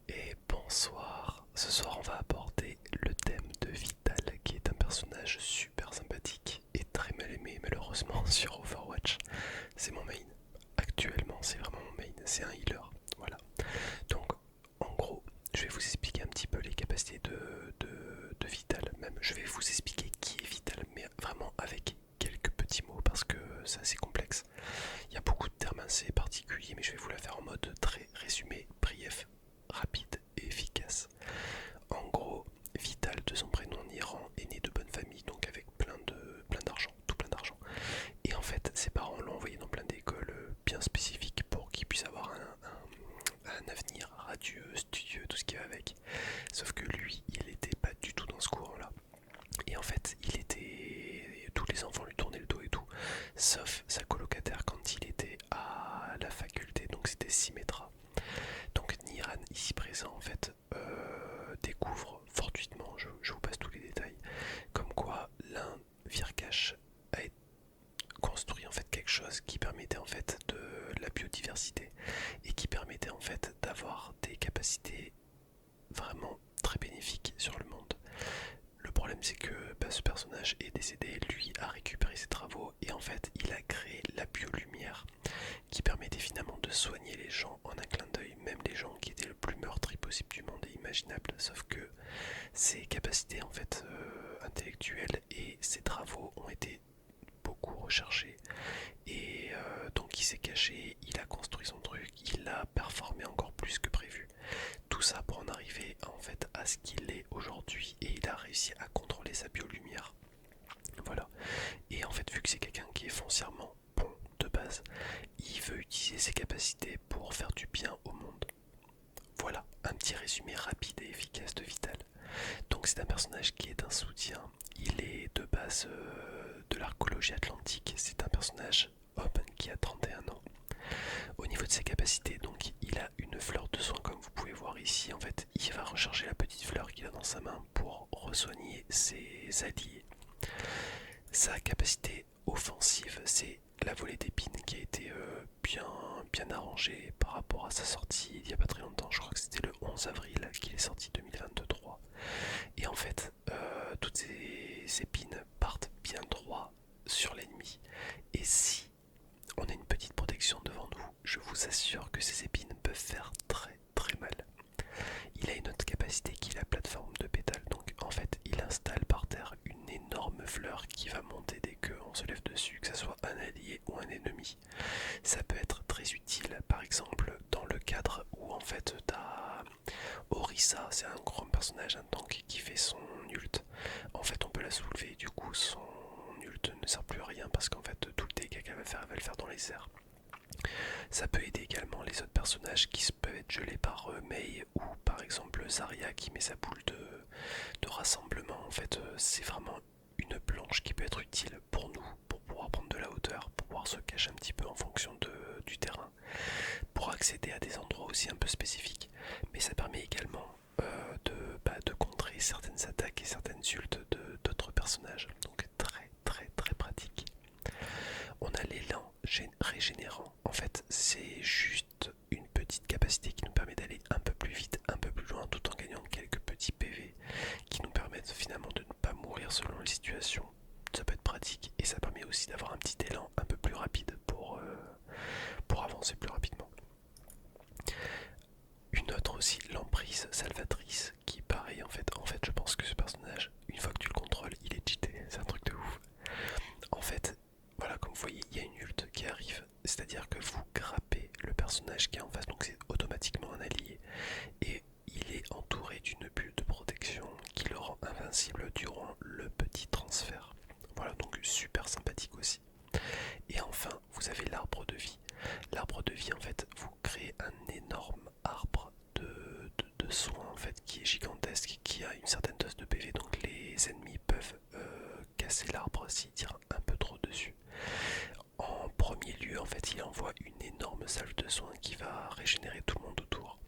Et bonsoir. Ce soir, on va aborder le thème de Vital, qui est un personnage super sympathique et très mal aimé, malheureusement, sur Overwatch. C'est mon main. Actuellement, c'est vraiment mon main. C'est un healer. Voilà. Donc, en gros, je vais vous expliquer un petit peu les capacités de Vital. Même, je vais vous expliquer qui est Vital, mais vraiment avec quelques petits mots parce que c'est assez complexe. Il y a beaucoup de termes assez particuliers, mais je vais vous la faire en mode très résumé, brief, rapide et efficace. En gros, Vital, de son prénom Niran, est né de bonne famille, donc avec plein d'argent, tout plein d'argent. Et en fait, ses parents l'ont envoyé dans plein d'écoles bien spécifiques pour qu'il puisse avoir un avenir radieux, studieux, tout ce qui va avec. Sauf que lui, il n'était pas du tout dans ce courant-là. Et en fait, tous les enfants lui tournaient le dos et tout, sauf sa colocataire quand il était à la faculté, donc c'était Symmetra. Donc Niran, ici présent, en fait, découvre fortuitement, je vous passe tous les détails, comme quoi l'un Virkash a construit en fait quelque chose qui permettait en fait de la biodiversité et qui permettait en fait d'avoir des capacités vraiment très bénéfiques sur le monde. Le problème c'est que ce personnage est décédé, lui a récupéré ses travaux et en fait il a créé la biolumière qui permettait finalement de soigner les gens en un clin d'œil, même les gens qui étaient le plus meurtri possible du monde et imaginable, sauf que ses capacités en fait intellectuelles et ses travaux ont été beaucoup recherchés et donc il s'est caché, il a construit son truc, il a performé encore plus que prévu. Tout ça pour en arriver en fait à ce qu'il est aujourd'hui et il a réussi à contrôler sa biolumière. Voilà. Et en fait vu que c'est quelqu'un qui est foncièrement bon de base, il veut utiliser ses capacités pour faire du bien au monde. Voilà, un petit résumé rapide et efficace de Vital. Donc c'est un personnage qui est un soutien, il est de base de l'archéologie atlantique, c'est un personnage homme qui a 31 ans. Au niveau de ses capacités, donc il a une fleur de soin comme vous pouvez voir ici. En fait, il va recharger la petite fleur qu'il a dans sa main pour re-soigner ses alliés. Sa capacité offensive, c'est la volée d'épines qui a été bien arrangée par rapport à sa sortie il n'y a pas très longtemps. Je crois que c'était le 11 avril qu'il est sorti 2023. Et en fait, toutes ces épines partent bien droit sur l'ennemi. Et si on a une petite protection devant nous, je vous assure que ces épines peuvent faire très très mal. Il a une autre capacité qui est la plateforme de pétales. Donc en fait, il installe par terre une énorme fleur qui va monter dès qu'on se lève dessus, que ce soit un allié ou un ennemi. Ça peut être très utile, par exemple, dans le cadre où en fait t'as Orisa, c'est un grand personnage, un tank qui fait son ult. En fait, on peut la soulever, du coup, son ult ne sert plus à rien parce qu'en fait, tout le dégât qu'elle va faire, elle va le faire dans les airs. Ça peut aider également les autres personnages qui peuvent être gelés par Mei ou par exemple Zarya qui met sa boule de rassemblement. En fait, c'est vraiment une planche qui peut être utile pour nous, pour pouvoir prendre de la hauteur, pour pouvoir se cacher un petit peu en fonction du terrain, pour accéder à des endroits aussi un peu spécifiques. Mais ça permet également de contrer certaines attaques et certaines ults d'autres personnages. Donc très très très pratique. On a l'élan régénérant. En fait, c'est juste une petite capacité qui nous permet d'aller un peu plus vite, un peu plus loin, tout en gagnant quelques petits PV qui nous permettent finalement de ne pas mourir selon les situations. Ça peut être pratique et ça permet aussi d'avoir un petit élan un peu plus rapide pour avancer plus rapidement. Une autre aussi, l'emprise salvatrice, qui pareil en fait je pense que ce personnage, une fois que tu le contrôles, il est cheaté, c'est un truc de ouf. En fait, voilà, comme vous voyez, il y a une ult qui arrive, c'est-à-dire que vous grappez le personnage qui est en face, donc c'est automatiquement un allié, et il est entouré d'une bulle de protection qui le rend invincible durant le petit transfert. Voilà, donc super sympathique aussi. Et enfin, vous avez l'arbre de vie. L'arbre de vie, en fait, vous créez un énorme arbre de soins, en fait, qui est gigantesque, qui a une certaine dose de PV, donc les ennemis peuvent casser l'arbre s'ils tirent un peu trop dessus. En premier lieu, en fait, il envoie une énorme salve de soins qui va régénérer tout le monde autour.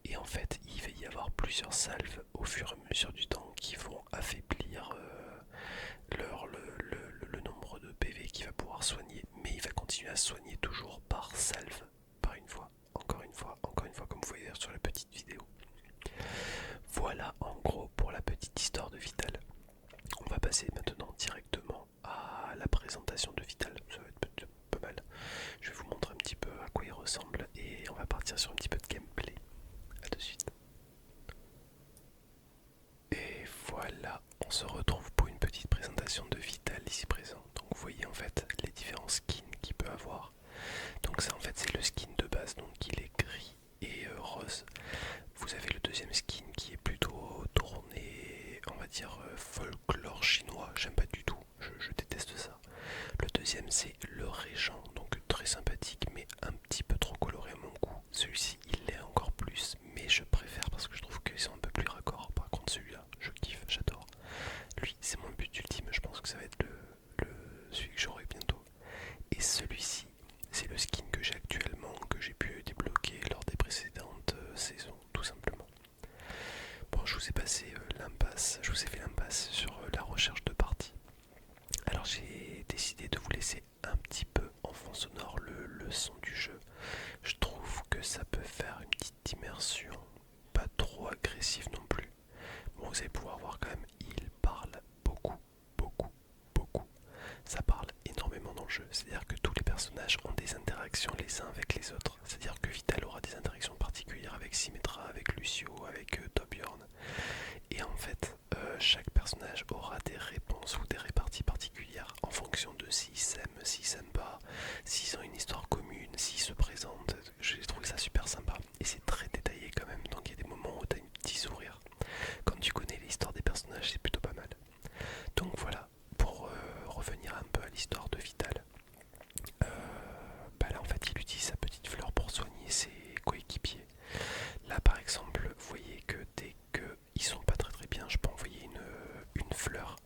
Et en fait, il va y avoir plusieurs salves au fur et à mesure du temps qui vont affaiblir le nombre de PV qu'il va pouvoir soigner. Mais il va continuer à soigner toujours par salve, par une fois, encore une fois, encore une fois, comme vous voyez sur la petite vidéo. voilà en gros pour la petite histoire de Vital. On va passer maintenant directement à la présentation de Vital, ça va être pas mal. Je vais vous montrer un petit peu à quoi il ressemble et on va partir sur un petit peu de gameplay. A de suite. Et voilà, on se retrouve pour une petite présentation de Vital ici présent. Donc vous voyez en fait les différents skins qu'il peut avoir. Donc ça en fait c'est le skin de base, donc il est gris et rose. Vous avez le deuxième skin qui est plutôt tourné, on va dire folklore chinois, j'aime pas du tout, je déteste ça. Le deuxième c'est le régent, donc très sympathique mais un petit peu trop coloré à mon goût. Celui-ci il l'est encore plus, mais je préfère parce que je trouve qu'ils sont un peu plus raccords. Par contre celui-là, je kiffe, j'adore. Lui c'est mon but ultime, je pense que ça va être celui que j'aurai bientôt. Et celui-ci, c'est le skin que j'ai actuellement, que j'ai pu débloquer lors des précédentes saisons, tout simplement. Bon, je vous ai passé l'impasse, je vous ai fait l'impasse sur la recherche de parties. Alors j'ai décidé de vous laisser un petit peu en fond sonore le son du jeu. Je trouve que ça peut faire une petite immersion, pas trop agressive non plus. Bon, vous allez pouvoir voir quand même, il parle beaucoup, beaucoup, beaucoup. Ça parle énormément dans le jeu, c'est-à-dire que tous les personnages ont des interactions les uns avec les autres. C'est-à-dire que Vital aura des interactions particulières avec Symmetra, avec Lucio, avec Torbjörn. Et en fait, chaque personnage aura des réponses ou des réparties particulières en fonction de s'ils s'aiment, s'ils s'aiment pas, s'ils ont une histoire commune, s'ils se présentent. J'ai trouvé ça super sympa et c'est très détaillé quand même, donc il y a des moments où tu as un petit sourire. Quand tu connais l'histoire des personnages, c'est plutôt pas mal. Donc voilà, pour revenir un peu à l'histoire de Vital, là en fait il utilise sa petite fleur pour soigner ses coéquipiers. Là par exemple, vous voyez que dès qu'ils sont pas très bien, je peux envoyer une fleur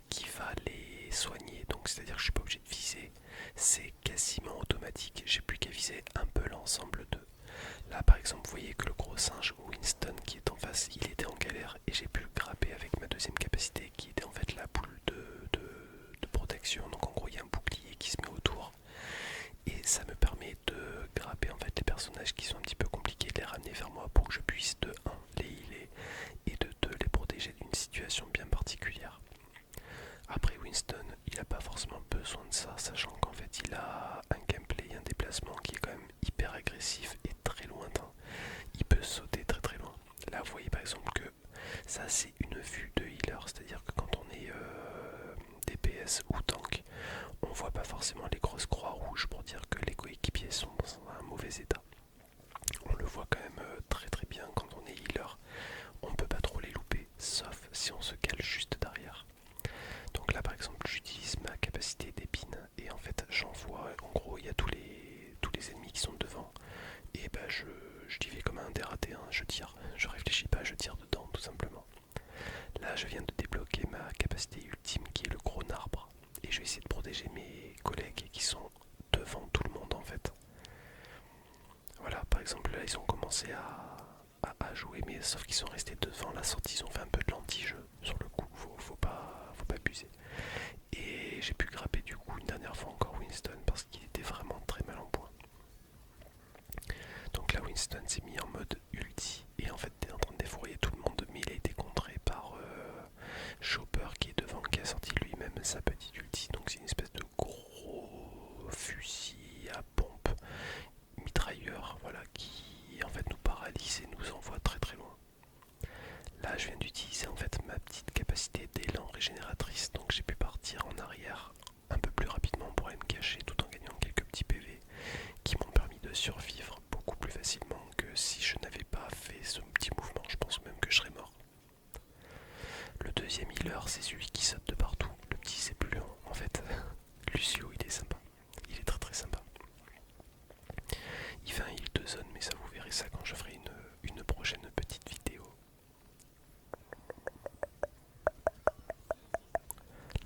qui va les soigner. Donc c'est à dire que je suis pas obligé de viser, c'est quasiment automatique, j'ai plus qu'à viser un peu l'ensemble d'eux. Là par exemple vous voyez que le gros singe Winston qui est en face, il était en galère et j'ai pu le grapper avec ma deuxième capacité qui était en fait la boule de protection. Donc en gros il y a un bouclier qui se met autour et ça me permet de grapper en fait les personnages qui sont un petit peu compliqués, de les ramener vers moi pour que je puisse de 1 les healer et de 2 les protéger d'une situation bien particulière. Après Winston, il n'a pas forcément besoin de ça, sachant qu'en fait il a un gameplay, un déplacement qui est quand même hyper agressif et très lointain. Il peut sauter très très loin. Là vous voyez par exemple que ça c'est une vue de healer, c'est-à-dire que quand on est DPS ou tank, on voit pas forcément les grosses croix rouges pour dire que les coéquipiers sont dans un mauvais état. On le voit quand même très très bien quand on est healer. On peut pas trop les louper, sauf si on se cale juste derrière. Donc là par exemple j'utilise ma capacité d'épine et en fait j'envoie, en gros il y a tous les ennemis qui sont devant et bah je y vais comme un dératé, hein, je tire, je réfléchis pas, je tire dedans tout simplement. Là je viens de débloquer ma capacité ultime qui est le gros arbre et je vais essayer de protéger mes collègues qui sont devant tout le monde en fait. Voilà, par exemple là ils ont commencé à jouer mais sauf qu'ils sont restés devant la sortie, ils ont fait un peu de l'anti-jeu sur le coup, faut pas abuser. Et j'ai pu grapper du coup une dernière fois encore Winston parce qu'il était vraiment très mal en point. Donc là Winston s'est mis en mode ulti et en fait t'es en train de défourailler tout le monde mais il a été contré par Chopper qui est devant, qui a sorti lui-même sa petite ulti. Donc c'est une espèce de gros fusil à pompe mitrailleur, voilà, qui en fait nous paralyse et nous envoie très très loin. Là je viens d'utiliser en fait ma petite capacité d'élan régénératrice, donc j'ai pu partir en arrière un peu plus rapidement pour aller me cacher tout en gagnant quelques petits PV qui m'ont permis de survivre beaucoup plus facilement que si je n'avais pas fait ce petit mouvement. Je pense même que je serais mort. Le deuxième healer c'est celui qui saute de partout, le petit c'est plus lent en fait. Lucio il est sympa, il est très très sympa. Il fait un heal de zone mais ça vous verrez ça quand je ferai une prochaine petite vidéo.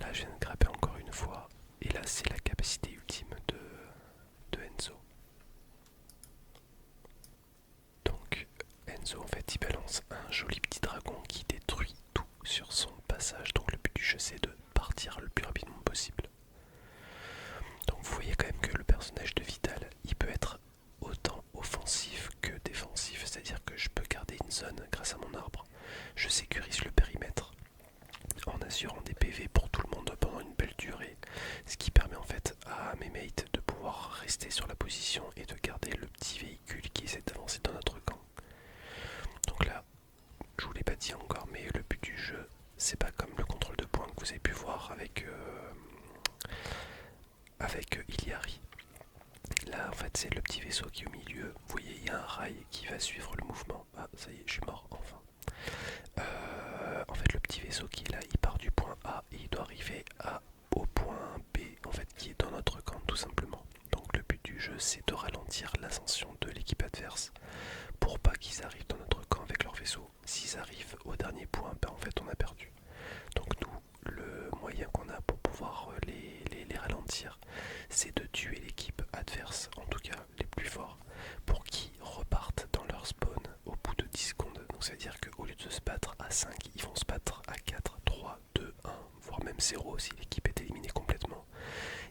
Là je viens de grapper encore une fois et là c'est la capacité ultime de Enzo. Donc Enzo en fait il balance un joli petit dragon qui détruit tout sur son passage. Donc le but du jeu c'est de partir le plus rapidement possible. Donc vous voyez quand même que le personnage de Vital il peut être autant offensif que défensif. C'est à dire que je peux garder une zone grâce à mon arbre. je sécurise le périmètre en assurant des PV pour tout le monde pendant une belle durée, ce qui permet en fait à mes mates de pouvoir rester sur la position et de garder le petit véhicule qui essaie d'avancer dans notre camp. Donc là, je vous l'ai pas dit encore, mais le but du jeu, c'est pas comme le contrôle de points que vous avez pu voir avec Iliari. Là, en fait, c'est le petit vaisseau qui est au milieu. Vous voyez, il y a un rail qui va suivre le mouvement. Ah, ça y est, je suis mort, enfin. En fait, le petit vaisseau qui est là, il part du point A et il doit arriver au point B, en fait, qui est dans notre camp, tout simplement. Donc, le but du jeu, c'est de ralentir l'ascension de l'équipe adverse pour pas qu'ils arrivent dans notre camp avec leur vaisseau. S'ils arrivent au dernier point, ben, en fait, on a perdu. Donc, nous, le moyen qu'on a pour pouvoir les ralentir, c'est de tuer l'équipe adverse, en tout cas les plus forts, pour qu'ils repartent dans leur spawn au bout de 10 secondes. Donc ça veut dire qu'au lieu de se battre à 5, ils vont se battre à 4, 3, 2, 1, voire même 0 si l'équipe est éliminée complètement.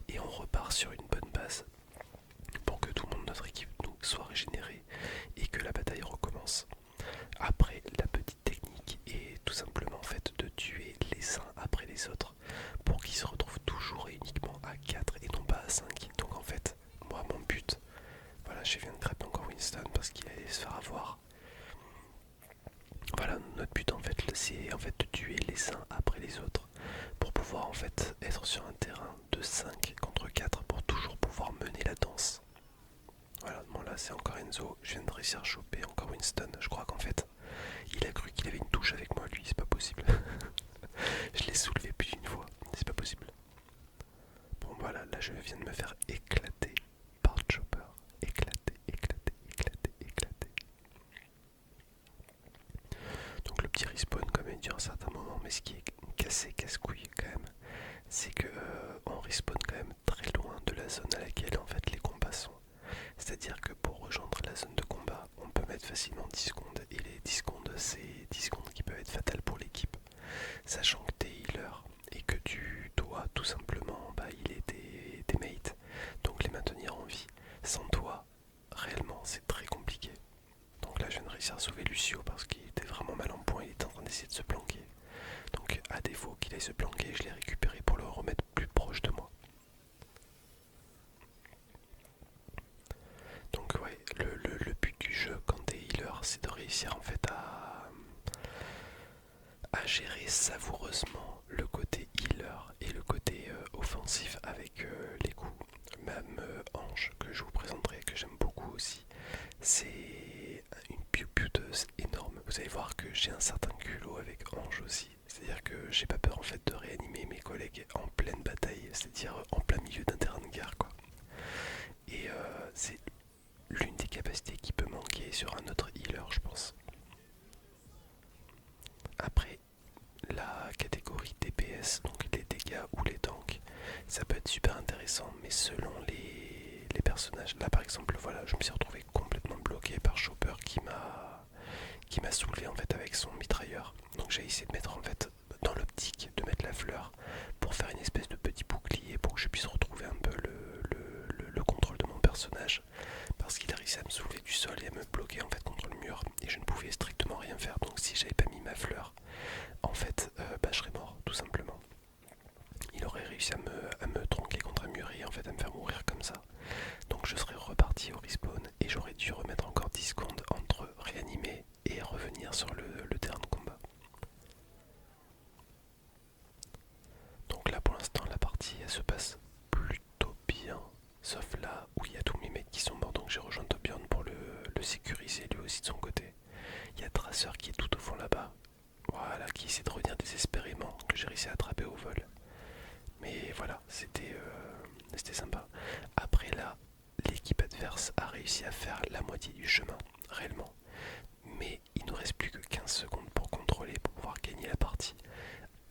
Et on repart sur une bonne base pour que tout le monde de notre équipe nous soit régénéré et que la bataille recommence. Après, la petite technique est tout simplement en fait de tuer les uns après les autres pour qu'ils se retrouvent toujours et uniquement à 4 et non pas à 5. Donc en fait, moi mon but, voilà, je viens de crêper encore Winston parce qu'il allait se faire avoir. Voilà, notre but en fait, c'est en fait de tuer les uns après les autres pour pouvoir en fait être sur un terrain de 5 contre 4 pour toujours pouvoir mener la danse. Voilà, bon là c'est encore Enzo, je viens de réussir à choper encore Winston. Je crois qu'en fait, il a cru qu'il avait une touche avec moi, lui, c'est pas possible. Je l'ai soulevé plus d'une fois, c'est pas possible. Bon voilà, là je viens de me faire éclater par Chopper. Éclater, éclater, éclater, éclater. Donc le petit respawn quand même dure un certain moment, mais ce qui est cassé, casse-couille quand même, c'est que on respawn quand même très loin de la zone à laquelle en fait les combats sont. C'est-à-dire que pour rejoindre la zone de combat, on peut mettre facilement 10 secondes, et les 10 secondes, c'est 10 secondes qui peuvent être fatales pour l'équipe. Sachant que t'es healer et que tu dois tout simplement healer tes mates, donc les maintenir en vie. Sans toi, réellement, c'est très compliqué. Donc là, je viens de réussir à sauver Lucio parce qu'il était vraiment mal en point, il était en train d'essayer de se planquer. Donc à défaut qu'il aille se planquer, je l'ai récupéré pour le remettre plus proche de moi. Donc ouais, le but du jeu quand t'es healer, c'est de réussir en fait à gérer savoureusement le côté healer et le côté offensif avec les coups. Même Ange, que je vous présenterai, que j'aime beaucoup aussi, c'est une piou-piouteuse énorme. Vous allez voir que j'ai un certain culot avec Ange aussi. C'est-à-dire que j'ai pas peur en fait de réanimer mes collègues en pleine bataille, c'est-à-dire en plein milieu d'un terrain de guerre quoi. Et c'est l'une des capacités qui peut manquer sur un autre healer je pense. Après, la catégorie DPS, donc les dégâts ou les tanks, ça peut être super intéressant, mais selon les personnages. Là par exemple, voilà, je me suis retrouvé complètement bloqué par Chopper qui m'a soulevé en fait avec son mitrailleur. Donc j'ai essayé de mettre en fait dans l'optique de mettre la fleur pour faire une espèce de petit bouclier pour que je puisse retrouver un peu le contrôle de mon personnage, parce qu'il a réussi à me soulever du sol et à me bloquer en fait contre le mur et je ne pouvais strictement rien faire. Donc si j'avais pas mis ma fleur, en fait je serais mort tout simplement. Il aurait réussi à me tronquer contre un mur et en fait à me faire mourir comme ça. Donc je serais reparti au respawn et j'aurais dû remettre encore 10 secondes entre réanimer et revenir sur le terrain de combat. Donc là pour l'instant la partie elle se passe plutôt bien, sauf là où il y a tous mes mates qui sont morts, donc j'ai rejoint Torbjörn pour le sécuriser lui aussi de son côté. Il y a Tracer qui est tout au fond là-bas, voilà, qui essaie de revenir désespérément, que j'ai réussi à attraper au vol. Mais voilà, c'était sympa. Après là, l'équipe adverse a réussi à faire la moitié du chemin, réellement. Mais il ne reste plus que 15 secondes pour contrôler, pour pouvoir gagner la partie.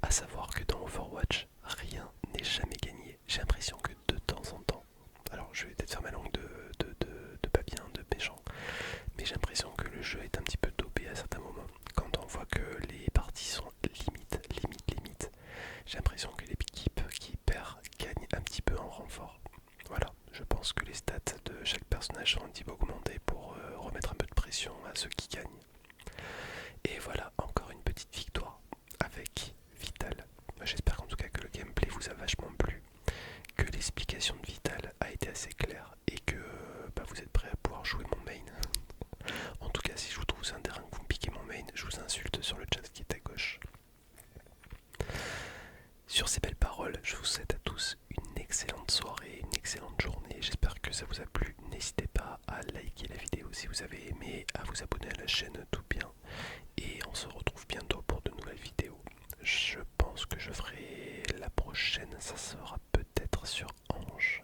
À savoir que dans Overwatch, rien n'est jamais gagné. J'ai l'impression que de temps en temps, alors je vais peut-être faire ma langue de pas bien, de méchant, mais j'ai l'impression que le jeu est un petit peu dopé à certains moments. Quand on voit que les parties sont limite, j'ai l'impression que l'équipe qui perd gagne un petit peu en renfort. Voilà, je pense que les stats de chaque personnage sont un petit peu augmentées pour remettre un peu de pression à ceux qui gagnent. Et voilà, encore une petite ça vous a plu. N'hésitez pas à liker la vidéo si vous avez aimé, à vous abonner à la chaîne tout bien. Et on se retrouve bientôt pour de nouvelles vidéos. Je pense que je ferai la prochaine, ça sera peut-être sur Ange.